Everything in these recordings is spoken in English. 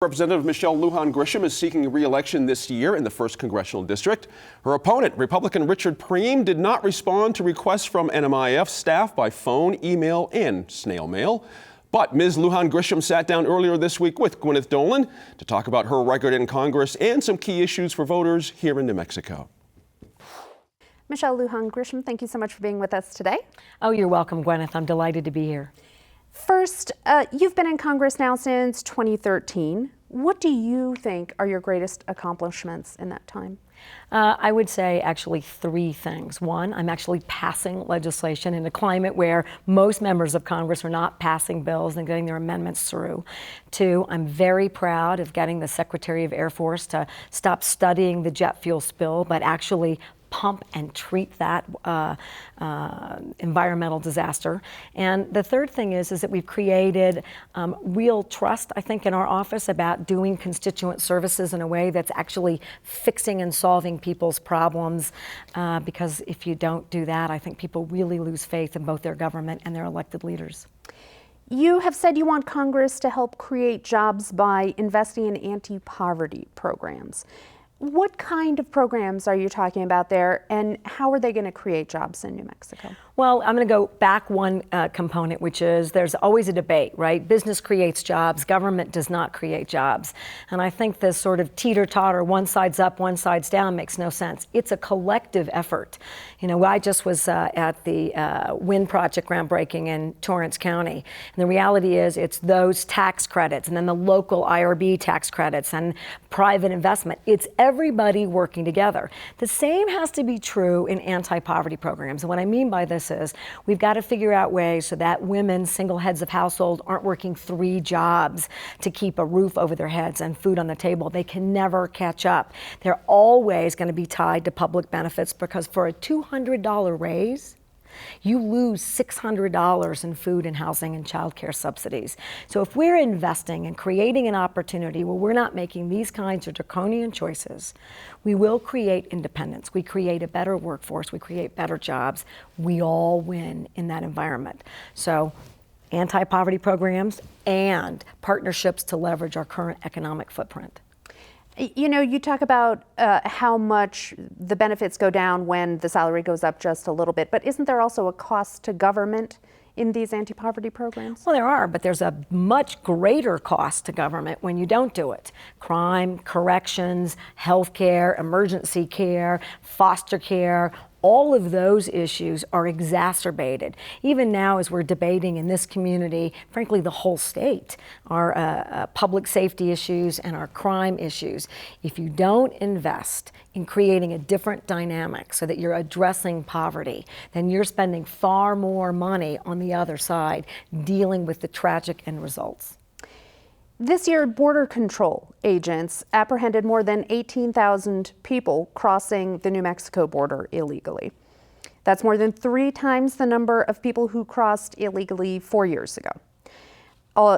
Representative Michelle Lujan Grisham is seeking re-election this year in the 1st Congressional District. Her opponent, Republican Richard Preem, did not respond to requests from NMIF staff by phone, email, and snail mail. But Ms. Lujan Grisham sat down earlier this week with Gwyneth Doland to talk about her record in Congress and some key issues for voters here in New Mexico. Michelle Lujan Grisham, thank you so much for being with us today. Oh, you're welcome, Gwyneth. I'm delighted to be here. First, you've been in Congress now since 2013. What do you think are your greatest accomplishments in that time? I would say actually 3 things. 1, I'm actually passing legislation in a climate where most members of Congress are not passing bills and getting their amendments through. 2, I'm very proud of getting the Secretary of Air Force to stop studying the jet fuel spill, but actually pump and treat that environmental disaster. And the third thing is that we've created real trust, I think, in our office about doing constituent services in a way that's actually fixing and solving people's problems. Because if you don't do that, I think people really lose faith in both their government and their elected leaders. You have said you want Congress to help create jobs by investing in anti-poverty programs. What kind of programs are you talking about there, and how are they going to create jobs in New Mexico? Well, I'm going to go back one component, which is there's always a debate, right? Business creates jobs, government does not create jobs. And I think this sort of teeter-totter, one side's up, one side's down, makes no sense. It's a collective effort. You know, I just was at the wind project groundbreaking in Torrance County. And the reality is it's those tax credits and then the local IRB tax credits and private investment. It's everybody working together. The same has to be true in anti-poverty programs. And what I mean by this is we've got to figure out ways so that women, single heads of household, aren't working 3 jobs to keep a roof over their heads and food on the table. They can never catch up. They're always going to be tied to public benefits because for a $200 raise, you lose $600 in food and housing and child care subsidies. So if we're investing and creating an opportunity where we're not making these kinds of draconian choices, we will create independence. We create a better workforce. We create better jobs. We all win in that environment. So anti-poverty programs and partnerships to leverage our current economic footprint. You know, you talk about how much the benefits go down when the salary goes up just a little bit, but isn't there also a cost to government in these anti-poverty programs? Well, there are, but there's a much greater cost to government when you don't do it. Crime, corrections, health care, emergency care, foster care, all of those issues are exacerbated. Even now, as we're debating in this community, frankly, the whole state, our public safety issues and our crime issues. If you don't invest in creating a different dynamic so that you're addressing poverty, then you're spending far more money on the other side dealing with the tragic end results. This year, Border Control agents apprehended more than 18,000 people crossing the New Mexico border illegally. That's more than 3 times the number of people who crossed illegally 4 years ago.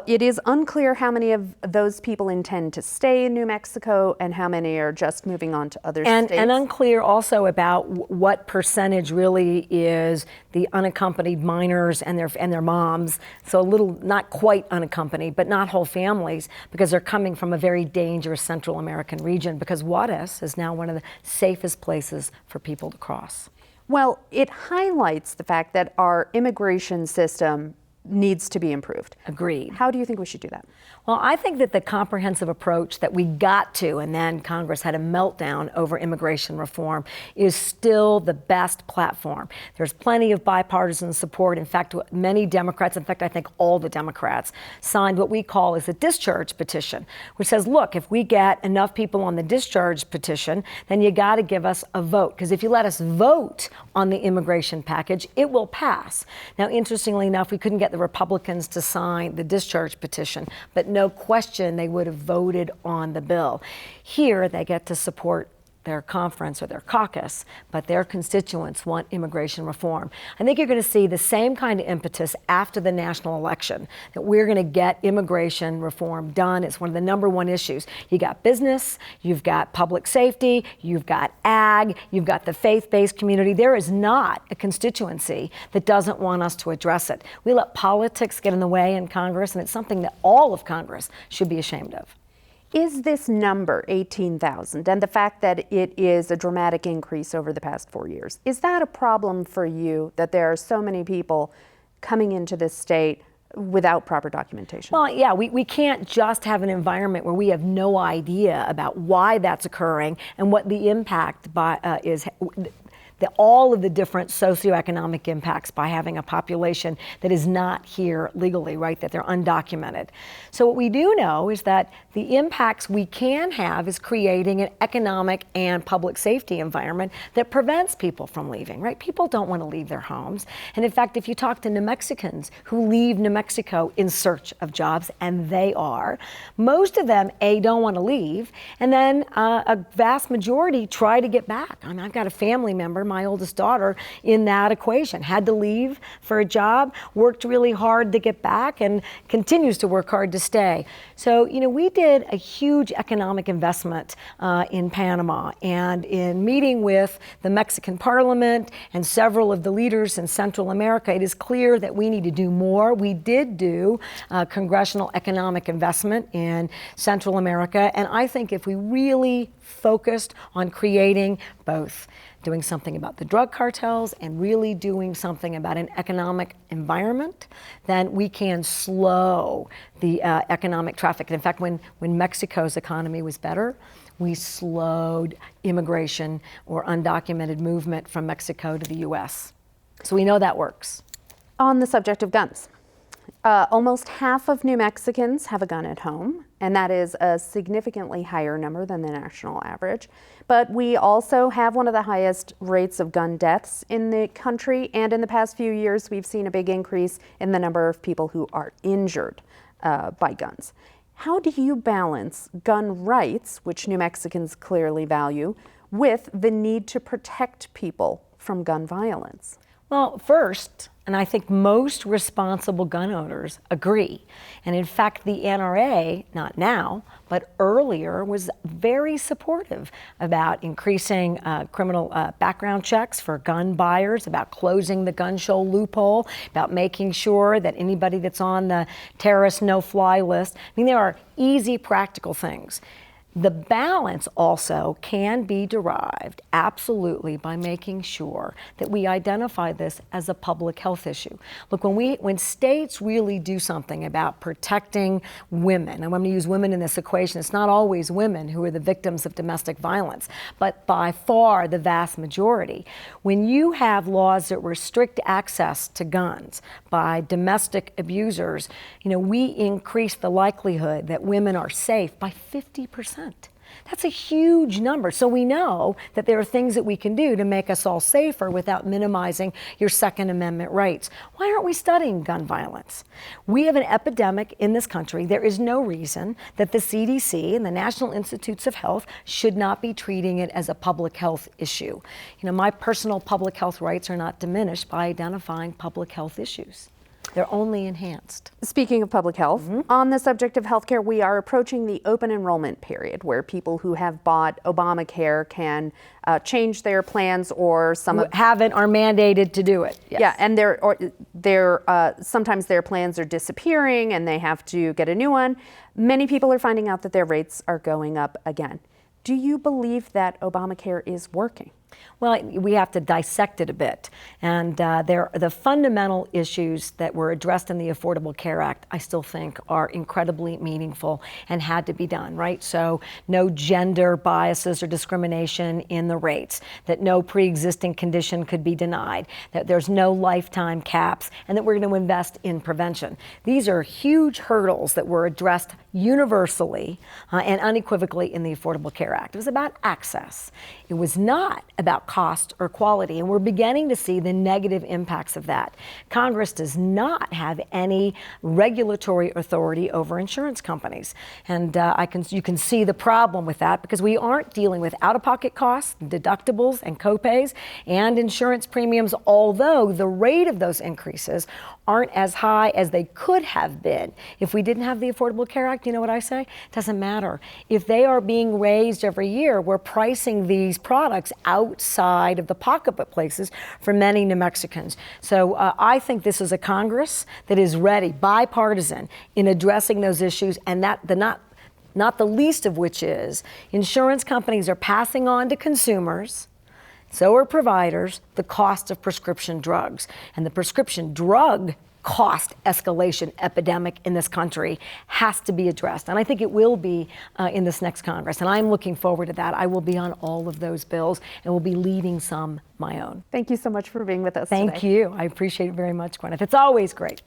It is unclear how many of those people intend to stay in New Mexico and how many are just moving on to other states. And unclear also about what percentage really is the unaccompanied minors and their moms. So a little, not quite unaccompanied, but not whole families, because they're coming from a very dangerous Central American region, because Juarez is now one of the safest places for people to cross. Well, it highlights the fact that our immigration system needs to be improved. Agreed. How do you think we should do that? Well, I think that the comprehensive approach that we got to, and then Congress had a meltdown over immigration reform, is still the best platform. There's plenty of bipartisan support. In fact, many Democrats, in fact, I think all the Democrats, signed what we call as a discharge petition, which says, look, if we get enough people on the discharge petition, then you got to give us a vote. Because if you let us vote on the immigration package, it will pass. Now, interestingly enough, we couldn't get the Republicans to sign the discharge petition, but no question they would have voted on the bill. Here, they get to support their conference or their caucus, but their constituents want immigration reform. I think you're going to see the same kind of impetus after the national election, that we're going to get immigration reform done. It's one of the #1 issues. You got business, you've got public safety, you've got ag, you've got the faith-based community. There is not a constituency that doesn't want us to address it. We let politics get in the way in Congress, and it's something that all of Congress should be ashamed of. Is this number, 18,000, and the fact that it is a dramatic increase over the past 4 years, is that a problem for you that there are so many people coming into this state without proper documentation? Well, yeah, we can't just have an environment where we have no idea about why that's occurring and what the impact is. All of the different socioeconomic impacts by having a population that is not here legally, right, that they're undocumented. So what we do know is that the impacts we can have is creating an economic and public safety environment that prevents people from leaving, right? People don't want to leave their homes. And in fact, if you talk to New Mexicans who leave New Mexico in search of jobs, and they are, most of them, don't want to leave, and then a vast majority try to get back. I mean, I've got a family member, my oldest daughter, in that equation, had to leave for a job, worked really hard to get back, and continues to work hard to stay. So, we did a huge economic investment in Panama, and in meeting with the Mexican Parliament and several of the leaders in Central America, it is clear that we need to do more. We did do congressional economic investment in Central America, and I think if we really focused on creating both doing something about the drug cartels and really doing something about an economic environment, then we can slow the economic traffic. In fact, when Mexico's economy was better, we slowed immigration or undocumented movement from Mexico to the U.S. So we know that works. On the subject of guns, almost half of New Mexicans have a gun at home, and that is a significantly higher number than the national average. But we also have one of the highest rates of gun deaths in the country, and in the past few years, we've seen a big increase in the number of people who are injured by guns. How do you balance gun rights, which New Mexicans clearly value, with the need to protect people from gun violence? Well, first, and I think most responsible gun owners agree, and in fact the NRA, not now, but earlier, was very supportive about increasing criminal background checks for gun buyers, about closing the gun show loophole, about making sure that anybody that's on the terrorist no-fly list, I mean, there are easy, practical things. The balance also can be derived absolutely by making sure that we identify this as a public health issue. Look, when states really do something about protecting women, and I'm going to use women in this equation, it's not always women who are the victims of domestic violence, but by far the vast majority. When you have laws that restrict access to guns by domestic abusers, we increase the likelihood that women are safe by 50%. That's a huge number. So we know that there are things that we can do to make us all safer without minimizing your Second Amendment rights. Why aren't we studying gun violence? We have an epidemic in this country. There is no reason that the CDC and the National Institutes of Health should not be treating it as a public health issue. My personal public health rights are not diminished by identifying public health issues. They're only enhanced. Speaking of public health, on the subject of healthcare, we are approaching the open enrollment period where people who have bought Obamacare can change their plans, or some Who haven't are mandated to do it. Yes. Yeah, and sometimes their plans are disappearing and they have to get a new one. Many people are finding out that their rates are going up again. Do you believe that Obamacare is working? Well, we have to dissect it a bit. And the fundamental issues that were addressed in the Affordable Care Act, I still think, are incredibly meaningful and had to be done, right? So no gender biases or discrimination in the rates, that no pre-existing condition could be denied, that there's no lifetime caps, and that we're going to invest in prevention. These are huge hurdles that were addressed universally and unequivocally in the Affordable Care Act. It was about access. It was not about cost or quality, and we're beginning to see the negative impacts of that. Congress does not have any regulatory authority over insurance companies, and you can see the problem with that, because we aren't dealing with out-of-pocket costs, deductibles, and copays, and insurance premiums, although the rate of those increases aren't as high as they could have been. If we didn't have the Affordable Care Act, you know what I say? It doesn't matter. If they are being raised every year, we're pricing these products outside of the pocketbook places for many New Mexicans. So I think this is a Congress that is ready, bipartisan, in addressing those issues, and that not the least of which is insurance companies are passing on to consumers, so are providers, the cost of prescription drugs. And the prescription drug cost escalation epidemic in this country has to be addressed. And I think it will be in this next Congress. And I'm looking forward to that. I will be on all of those bills and will be leading some my own. Thank you so much for being with us today. Thank you. I appreciate it very much, Gwyneth. It's always great.